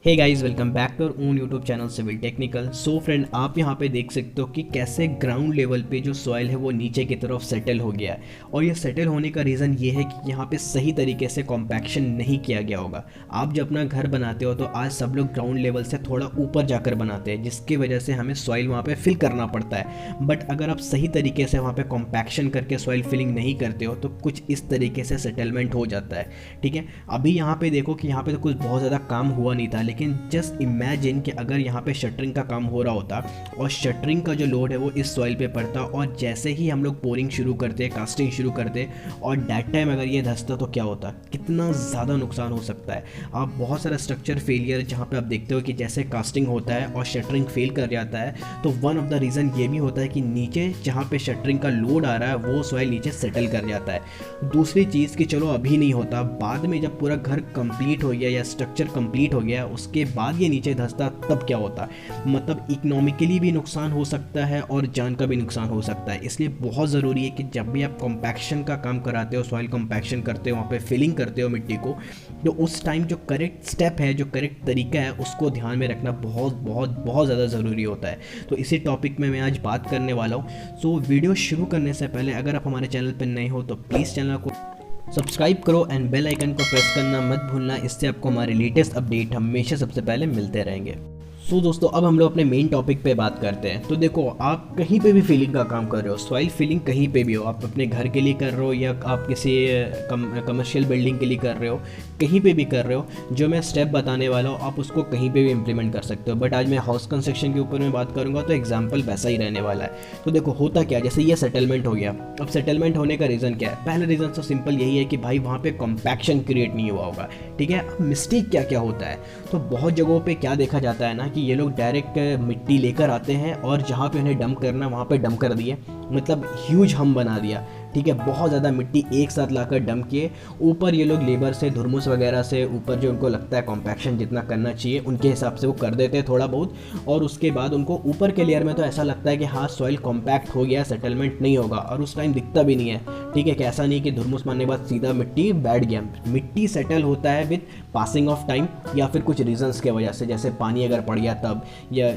Hey guys, welcome back to own YouTube channel civil technical. So friend, आप यहाँ पे देख सकते हो कि कैसे ग्राउंड लेवल पे जो सॉइल है वो नीचे की तरफ सेटल हो गया है। और ये सेटल होने का रीज़न ये है कि यहाँ पे सही तरीके से कॉम्पैक्शन नहीं किया गया होगा। आप जब अपना घर बनाते हो तो आज सब लोग ग्राउंड लेवल से थोड़ा ऊपर जाकर बनाते हैं, जिसकी वजह से हमें सॉइल वहाँ पर फिल करना पड़ता है। बट अगर आप सही तरीके से वहाँ पर कॉम्पैक्शन करके सॉइल फिलिंग नहीं करते हो तो कुछ इस तरीके से सेटलमेंट हो जाता है। ठीक है, अभी यहाँ पे देखो कि यहाँ पे तो कुछ बहुत ज़्यादा काम हुआ नहीं था, लेकिन जस्ट इमेजिन कि अगर यहाँ पे शटरिंग का काम हो रहा होता और शटरिंग का जो लोड है वो इस सॉइल पे पड़ता और जैसे ही हम लोग पोरिंग शुरू करते, कास्टिंग शुरू करते और डेट टाइम अगर ये धंसता तो क्या होता, कितना ज़्यादा नुकसान हो सकता है। आप बहुत सारा स्ट्रक्चर फेलियर जहाँ पे आप देखते हो कि जैसे कास्टिंग होता है और शटरिंग फेल कर जाता है, तो वन ऑफ द रीज़न ये भी होता है कि नीचे जहाँ पे शटरिंग का लोड आ रहा है वो सॉइल नीचे सेटल कर जाता है। दूसरी चीज़ कि चलो अभी नहीं होता, बाद में जब पूरा घर कंप्लीट हो गया या स्ट्रक्चर कंप्लीट हो गया उसके बाद ये नीचे धंसता तब क्या होता, मतलब इकोनॉमिकली भी नुकसान हो सकता है और जान का भी नुकसान हो सकता है। इसलिए बहुत ज़रूरी है कि जब भी आप कॉम्पैक्शन का काम कराते हो, सॉइल कॉम्पैक्शन करते हो, वहाँ पे फिलिंग करते हो मिट्टी को, तो उस टाइम जो करेक्ट स्टेप है, जो करेक्ट तरीका है, उसको ध्यान में रखना बहुत बहुत बहुत ज़्यादा ज़रूरी होता है। तो इसी टॉपिक में मैं आज बात करने वाला हूँ। सो वीडियो शुरू करने से पहले अगर आप हमारे चैनल पर नए हो तो प्लीज़ चैनल को सब्सक्राइब करो एंड बेल आइकन को प्रेस करना मत भूलना। इससे आपको हमारे लेटेस्ट अपडेट हमेशा सबसे पहले मिलते रहेंगे। सो दोस्तों, अब हम लोग अपने मेन टॉपिक पे बात करते हैं। तो देखो, आप कहीं पे भी फिलिंग का काम कर रहे हो, सॉइल फिलिंग कहीं पे भी हो, आप अपने घर के लिए कर रहे हो या आप किसी कमर्शियल बिल्डिंग के लिए कर रहे हो, कहीं पे भी कर रहे हो, जो मैं स्टेप बताने वाला हूँ आप उसको कहीं पे भी इम्प्लीमेंट कर सकते हो। बट आज मैं हाउस कंस्ट्रक्शन के ऊपर में बात करूँगा तो एग्जाम्पल वैसा ही रहने वाला है। तो देखो होता क्या, जैसे ये सेटलमेंट हो गया। अब सेटलमेंट होने का रीज़न क्या है? पहला रीज़न तो सिंपल यही है कि भाई वहाँ पे कॉम्पैक्शन क्रिएट नहीं हुआ होगा। ठीक है, अब मिस्टेक क्या क्या होता है, तो बहुत जगहों पे क्या देखा जाता है ना कि ये लोग डायरेक्ट मिट्टी लेकर आते हैं और जहाँ पे उन्हें डंप करना वहाँ पे डंप कर दिए, मतलब ह्यूज हम बना दिया। ठीक है, बहुत ज़्यादा मिट्टी एक साथ लाकर डंप किए। ऊपर ये लोग लेबर से, धुरमुस वगैरह से ऊपर जो उनको लगता है कॉम्पैक्शन जितना करना चाहिए उनके हिसाब से वो कर देते हैं थोड़ा बहुत, और उसके बाद उनको ऊपर के लेयर में तो ऐसा लगता है कि हाँ सॉइल कॉम्पैक्ट हो गया, सेटलमेंट नहीं होगा, और उस टाइम दिखता भी नहीं है। ठीक है, कि ऐसा नहीं कि धुरमुस मारने के बाद सीधा मिट्टी बैठ गया। मिट्टी सेटल होता है विद पासिंग ऑफ टाइम या फिर कुछ रीजंस के वजह से, जैसे पानी अगर पड़ गया तब, या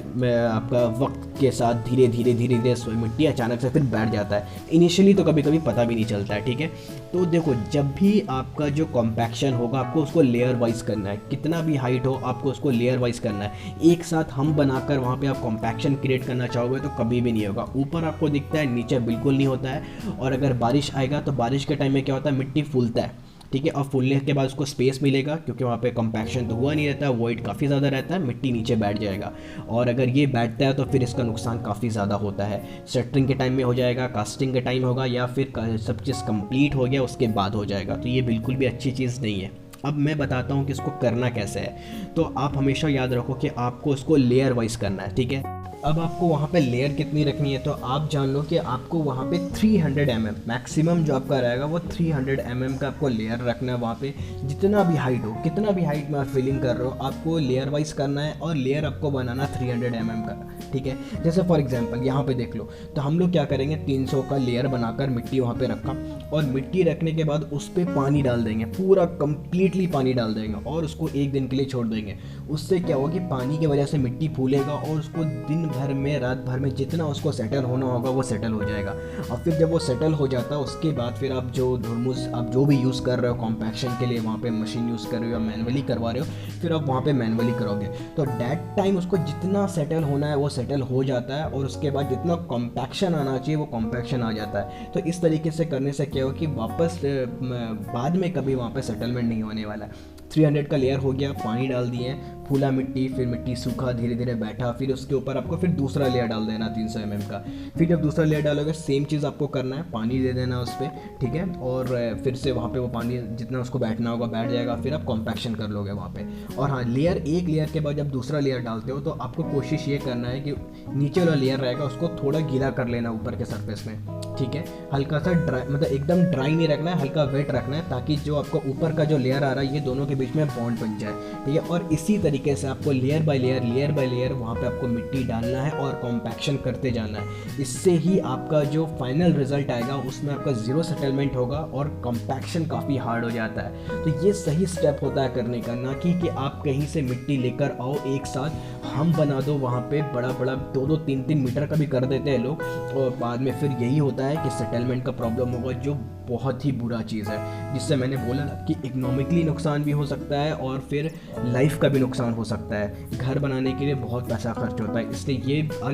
आपका वक्त के साथ धीरे धीरे धीरे धीरे मिट्टी अचानक से फिर बैठ जाता है। इनिशियली तो कभी कभी पता भी नहीं चलता है। ठीक है, तो देखो जब भी आपका जो कॉम्पैक्शन होगा आपको उसको लेयर वाइज करना है, कितना भी हाइट हो आपको उसको लेयर वाइज करना है। एक साथ हम बनाकर वहाँ पे आप कॉम्पैक्शन क्रिएट करना चाहोगे तो कभी भी नहीं होगा। ऊपर आपको दिखता है, नीचे बिल्कुल नहीं होता है। और अगर बारिश आएगा तो बारिश के टाइम में क्या होता है, मिट्टी फूलता है। ठीक है, और फूलने के बाद उसको स्पेस मिलेगा क्योंकि वहाँ पे कॉम्पैक्शन तो हुआ नहीं रहता है, वॉइड काफ़ी ज़्यादा रहता है, मिट्टी नीचे बैठ जाएगा। और अगर ये बैठता है तो फिर इसका नुकसान काफ़ी ज़्यादा होता है। शटरिंग के टाइम में हो जाएगा, कास्टिंग के टाइम होगा, या फिर सब चीज़ कंप्लीट हो गया उसके बाद हो जाएगा। तो ये बिल्कुल भी अच्छी चीज़ नहीं है। अब मैं बताता हूँ कि इसको करना कैसे है। तो आप हमेशा याद रखो कि आपको इसको लेयर वाइज करना है। ठीक है, अब आपको वहाँ पे लेयर कितनी रखनी है, तो आप जान लो कि आपको वहाँ पे 300 mm मैक्सिमम जो आपका रहेगा वो 300 mm का आपको लेयर रखना है। वहाँ पे जितना भी हाइट हो, कितना भी हाइट में आप फिलिंग कर रहे हो, आपको लेयर वाइज करना है और लेयर आपको बनाना 300 mm का। ठीक है, जैसे फॉर एग्जांपल यहाँ पे देख लो, तो हम लोग क्या करेंगे, 300 का लेयर बनाकर मिट्टी वहाँ पे रखा, और मिट्टी रखने के बाद उस पर पानी डाल देंगे, पूरा कंप्लीटली पानी डाल देंगे और उसको एक दिन के लिए छोड़ देंगे। उससे क्या होगा कि पानी की वजह से मिट्टी फूलेगा और उसको दिन भर में, रात भर में जितना उसको सेटल होना होगा वो सेटल हो जाएगा। और फिर जब वो सेटल हो जाता है उसके बाद फिर आप जो धुरमुस आप जो भी यूज़ कर रहे हो कॉम्पैक्शन के लिए, वहाँ पे मशीन यूज़ कर रहे हो या मैनुअली करवा रहे हो, फिर आप वहाँ पे मैनुअली करोगे तो डेट टाइम उसको जितना सेटल होना है वो सेटल हो जाता है, और उसके बाद जितना कॉम्पैक्शन आना चाहिए वो कॉम्पैक्शन आ जाता है। तो इस तरीके से करने से क्या हो कि वापस बाद में कभी वहाँ पे सेटलमेंट नहीं होने वाला है। 300 का लेयर हो गया, पानी डाल दिए, फूला मिट्टी, फिर मिट्टी सूखा, धीरे धीरे बैठा, फिर उसके ऊपर आपको फिर दूसरा लेयर डाल देना 300 mm का। फिर जब दूसरा लेयर डालोगे सेम चीज़ आपको करना है, पानी दे देना उस पर। ठीक है, और फिर से वहाँ पे वो पानी जितना उसको बैठना होगा बैठ जाएगा, फिर आप कॉम्पैक्शन कर लोगे वहाँ पे। और हाँ, एक लेयर के बाद जब दूसरा लेयर डालते हो तो आपको कोशिश ये करना है कि नीचे वाला लेयर रहेगा उसको थोड़ा गीला कर लेना ऊपर के सरफेस में। ठीक है। हल्का सा ड्राई, मतलब एकदम ड्राई नहीं रखना है, हल्का वेट रखना है, ताकि जो आपका ऊपर का जो लेयर आ रहा है ये दोनों के बीच में बॉन्ड बन जाए, ठीक है। और इसी तरीके से आपको लेयर बाय लेयर वहाँ पे आपको मिट्टी डालना है और कॉम्पैक्शन करते जाना है। इससे ही आपका जो फाइनल रिजल्ट आएगा उसमें आपका ज़ीरो सेटलमेंट होगा और कॉम्पैक्शन काफ़ी हार्ड हो जाता है। तो ये सही स्टेप होता है करने का, ना कि आप कहीं से मिट्टी लेकर आओ एक साथ हम बना दो वहाँ पे बड़ा 2-2 3-3 मीटर का भी कर देते हैं लोग, और बाद में फिर यही होता है कि सेटलमेंट का प्रॉब्लम होगा, जो बहुत ही बुरा चीज़ है, जिससे मैंने बोला ना कि इकोनॉमिकली नुकसान भी हो सकता है और फिर लाइफ का भी नुकसान हो सकता है। घर बनाने के लिए बहुत पैसा खर्च होता है, इसलिए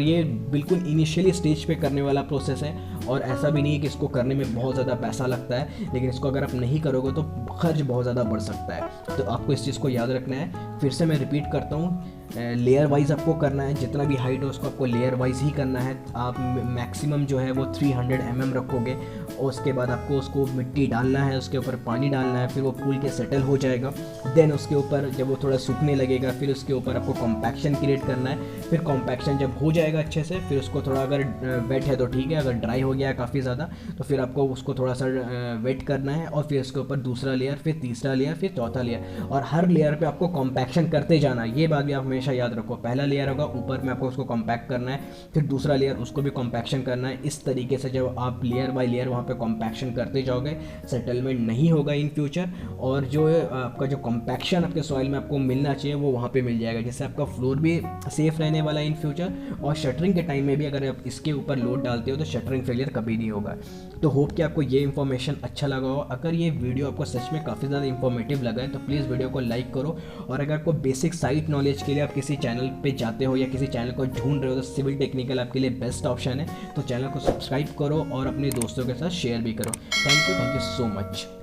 ये बिल्कुल इनिशियली स्टेज पे करने वाला प्रोसेस है, और ऐसा भी नहीं है कि इसको करने में बहुत ज़्यादा पैसा लगता है, लेकिन इसको अगर आप नहीं करोगे तो खर्च बहुत ज़्यादा बढ़ सकता है। तो आपको इस चीज़ को याद रखना है। फिर से मैं रिपीट करता हूँ, लेयर वाइज आपको करना है, जितना भी हाइट हो उसको आपको लेयर वाइज ही करना है। आप मैक्सिमम जो है वो 300 mm रखोगे, और उसके बाद आपको उसको मिट्टी डालना है, उसके ऊपर पानी डालना है, फिर वो फूल के सेटल हो जाएगा। देन उसके ऊपर जब वो थोड़ा सूखने लगेगा फिर उसके ऊपर आपको कॉम्पैक्शन क्रिएट करना है। फिर कॉम्पैक्शन जब हो जाएगा अच्छे से, फिर उसको थोड़ा, अगर वेट है तो ठीक है, अगर ड्राई हो गया है काफ़ी ज़्यादा तो फिर आपको उसको थोड़ा सा वेट करना है, और फिर उसके ऊपर दूसरा लेयर, फिर तीसरा लेयर, फिर चौथा लेयर, और हर लेयर पे आपको कॉम्पैक्शन करते जाना है। ये बात भी आप हमेशा याद रखो, पहला लेयर होगा ऊपर में आपको उसको कॉम्पैक्ट करना है, फिर दूसरा लेयर उसको भी कॉम्पैक्शन करना है। इस तरीके से जब आप लेयर बाय लेयर वहाँ पे कॉम्पैक्शन करते जाओगे, सेटलमेंट नहीं होगा इन फ्यूचर, और जो आपका जो कॉम्पैक्शन आपके सॉइल में आपको मिलना चाहिए वो वहाँ पे मिल जाएगा, जिससे आपका फ्लोर भी सेफ रहने वाला है इन फ्यूचर। और शटरिंग के टाइम में भी अगर आप इसके ऊपर लोड डालते हो तो शटरिंग फेलियर कभी नहीं होगा। तो होप कि आपको ये इन्फॉर्मेशन अच्छा लगा हो। अगर ये वीडियो आपको सच में काफ़ी ज़्यादा इन्फॉर्मेटिव लगा है तो प्लीज़ वीडियो को लाइक करो, और अगर आपको बेसिक साइट नॉलेज के लिए आप किसी चैनल पे जाते हो या किसी चैनल को ढूंढ रहे हो तो सिविल टेक्निकल आपके लिए बेस्ट ऑप्शन है। तो चैनल को सब्सक्राइब करो और अपने दोस्तों के साथ शेयर भी करो। Thank you so much.